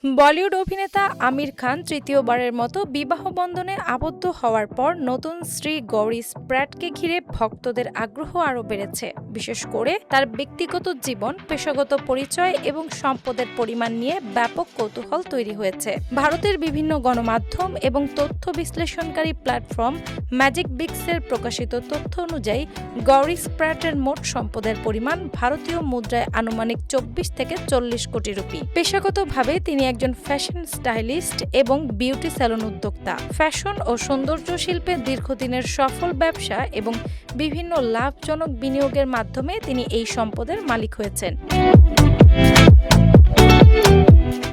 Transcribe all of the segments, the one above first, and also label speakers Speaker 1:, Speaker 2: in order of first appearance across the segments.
Speaker 1: বলিউড অভিনেতা আমির খান তৃতীয়বারের মতো বিবাহ বন্ধনে আবদ্ধ হওয়ার পর নতুন স্ত্রী গৌরি স্প্র্যাটকে ঘিরে ভক্তদের আগ্রহ আরও বেড়েছে, বিশেষ করে তার ব্যক্তিগত জীবন, পেশাগত পরিচয় এবং সম্পদের পরিমাণ নিয়ে ব্যাপক কৌতূহল তৈরি হয়েছে। ভারতের বিভিন্ন গণমাধ্যম এবং তথ্য বিশ্লেষণকারী প্ল্যাটফর্ম ম্যাজিক বিক্সের প্রকাশিত তথ্য অনুযায়ী গৌরি স্প্র্যাটের মোট সম্পদের পরিমাণ ভারতীয় মুদ্রায় আনুমানিক 24 থেকে 40 কোটি রুপি। পেশাগতভাবে তিনি একজন ফ্যাশন স্টাইলিস্ট এবং বিউটি স্যালন উদ্যোক্তা। ফ্যাশন ও সৌন্দর্য শিল্পে দীর্ঘদিনের সফল ব্যবসা এবং বিভিন্ন লাভজনক বিনিয়োগের মাধ্যমে তিনি এই সম্পদের মালিক হয়েছেন।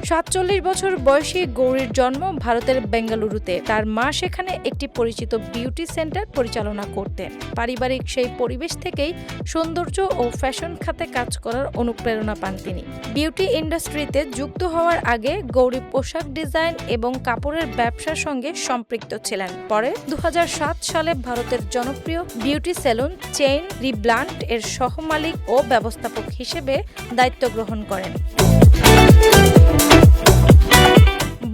Speaker 1: ৪৭ বছর বয়সী গৌরীর জন্ম ভারতের বেঙ্গালুরুতে। তার মা সেখানে একটি পরিচিত বিউটি সেন্টার পরিচালনা করতেন। পারিবারিক সেই পরিবেশ থেকেই সৌন্দর্য ও ফ্যাশন খাতে কাজ করার অনুপ্রেরণা পান তিনি। বিউটি ইন্ডাস্ট্রিতে যুক্ত হওয়ার আগে গৌরী পোশাক ডিজাইন এবং কাপড়ের ব্যবসার সঙ্গে সম্পৃক্ত ছিলেন। পরে ২০০৭ সালে ভারতের জনপ্রিয় বিউটি সেলুন চেইন রিব্লান্ট এর সহ-মালিক ও ব্যবস্থাপক হিসেবে দায়িত্ব গ্রহণ করেন।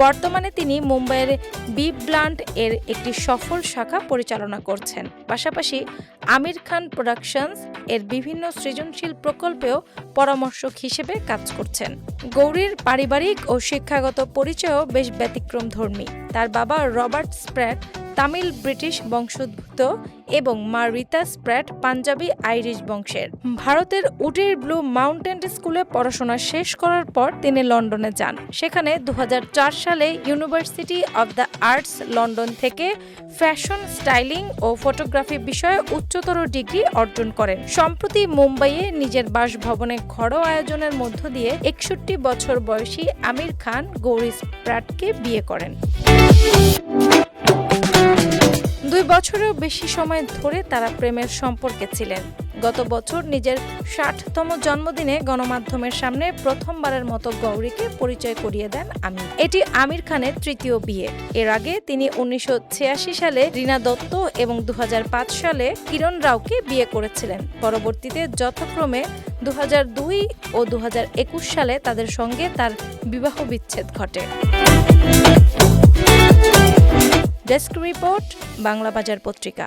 Speaker 1: বর্তমানে তিনি মুম্বাইয়ের বি ব্লান্ট এর একটি সফল শাখা পরিচালনা করছেন। পাশাপাশি আমির খান প্রোডাকশনস এর বিভিন্ন সৃজনশীল প্রকল্পেও পরামর্শক হিসেবে কাজ করছেন। গৌরীর পারিবারিক ও শিক্ষাগত পরিচয়ও বেশ ব্যতিক্রমধর্মী। তার বাবা রবার্ট স্প্র্যাট তামিল ব্রিটিশ বংশোদ্ভূত এবং মা রিতা স্প্র্যাট পাঞ্জাবি আইরিশ বংশের। ভারতের উডের ব্লু মাউন্টেন স্কুলে পড়াশোনা শেষ করার পর তিনি লন্ডনে যান। সেখানে ২০০৪ সালে university of the arts London থেকে ফ্যাশন স্টাইলিং ও ফটোগ্রাফি বিষয়ে উচ্চতর ডিগ্রি অর্জন করেন। সম্প্রতি মুম্বাইয়ে নিজের বাসভবনে ঘরোয়া আয়োজনের মধ্য দিয়ে ৬১ বছর বয়সী আমির খান গৌরী স্প্র্যাটকে বিয়ে করেন। ২ বছরেও বেশি সময় ধরে তারা প্রেমের সম্পর্কে ছিলেন। গত বছর নিজের ৬০তম জন্মদিনে গণমাধ্যমের সামনে প্রথমবারের মতো গৌরীকে পরিচয় করিয়ে দেন আমির। এটি আমির খানের তৃতীয় বিয়ে। এর আগে তিনি ১৯৮৬ সালে রীনা দত্ত এবং ২০০৫ সালে কিরণ রাওকে বিয়ে করেছিলেন। পরবর্তীতে যথাক্রমে ২০০২ ও ২০২১ সালে তাদের সঙ্গে তার বিবাহ বিচ্ছেদ ঘটে। ডেস্ক রিপোর্ট, বাংলা বাজার পত্রিকা।